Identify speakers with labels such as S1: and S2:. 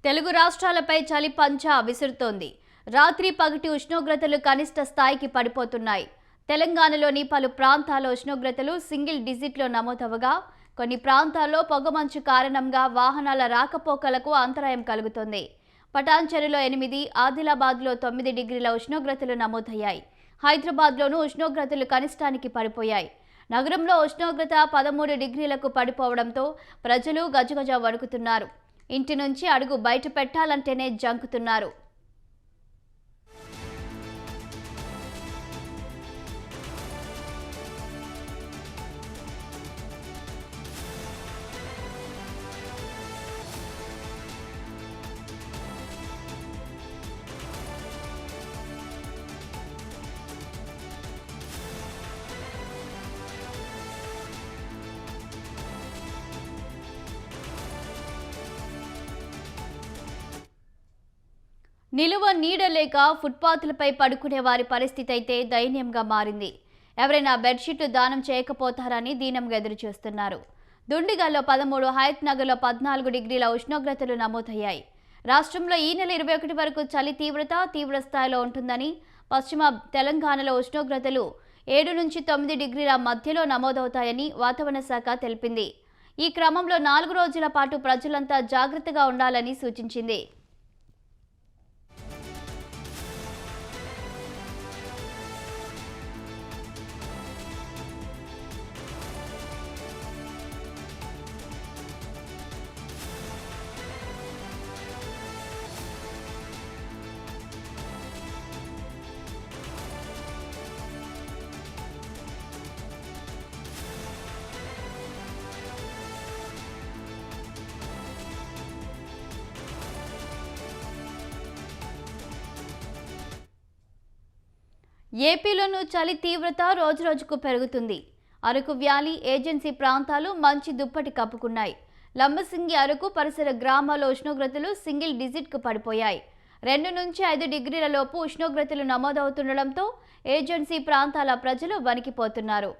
S1: తెలుగు రాష్ట్రాలపై చలి పంచా విసురుతోంది. రాత్రి పగటి ఉష్ణోగ్రతలు కనిష్ట స్థాయికి పడిపోతున్నాయి. తెలంగాణలోని పలు ప్రాంతాల్లో ఉష్ణోగ్రతలు సింగిల్ డిజిట్లో నమోదవగా, కొన్ని ప్రాంతాల్లో పొగమంచు కారణంగా వాహనాల రాకపోకలకు అంతరాయం కలుగుతోంది. పటాన్చెరులో 8, ఆదిలాబాద్లో 9 డిగ్రీల ఉష్ణోగ్రతలు నమోదయ్యాయి. హైదరాబాద్లోనూ ఉష్ణోగ్రతలు కనిష్టానికి పడిపోయాయి. నగరంలో ఉష్ణోగ్రత 13 డిగ్రీలకు పడిపోవడంతో ప్రజలు గజగజ వణుకుతున్నారు. ఇంటి నుంచి అడుగు బయట పెట్టాలంటేనే జంకుతున్నారు. నిలువ నీడ లేక ఫుట్పాత్లపై పడుకునే వారి పరిస్థితి అయితే దయనీయంగా మారింది. ఎవరైనా బెడ్షీట్లు దానం చేయకపోతారని దీనంగా ఎదురుచూస్తున్నారు. దుండిగల్లో 13, హయత్ నగర్లో 14 డిగ్రీల ఉష్ణోగ్రతలు నమోదయ్యాయి. రాష్ట్రంలో ఈ నెల 21 వరకు చలి తీవ్ర స్థాయిలో ఉంటుందని, పశ్చిమ తెలంగాణలో ఉష్ణోగ్రతలు 7 నుంచి 9 డిగ్రీల మధ్యలో నమోదవుతాయని వాతావరణ శాఖ తెలిపింది. ఈ క్రమంలో 4 రోజుల పాటు ప్రజలంతా జాగ్రత్తగా ఉండాలని సూచించింది. ఏపీలోనూ చలి తీవ్రత రోజురోజుకు పెరుగుతుంది. అరకు వ్యాలీ, ఏజెన్సీ ప్రాంతాలు మంచి దుప్పటి కప్పుకున్నాయి. లంబసింగి, అరకు పరిసర గ్రామాల్లో ఉష్ణోగ్రతలు సింగిల్ డిజిట్కు పడిపోయాయి. 2 నుంచి 5 డిగ్రీల లోపు ఉష్ణోగ్రతలు నమోదవుతుండటంతో ఏజెన్సీ ప్రాంతాల ప్రజలు వణికిపోతున్నారు.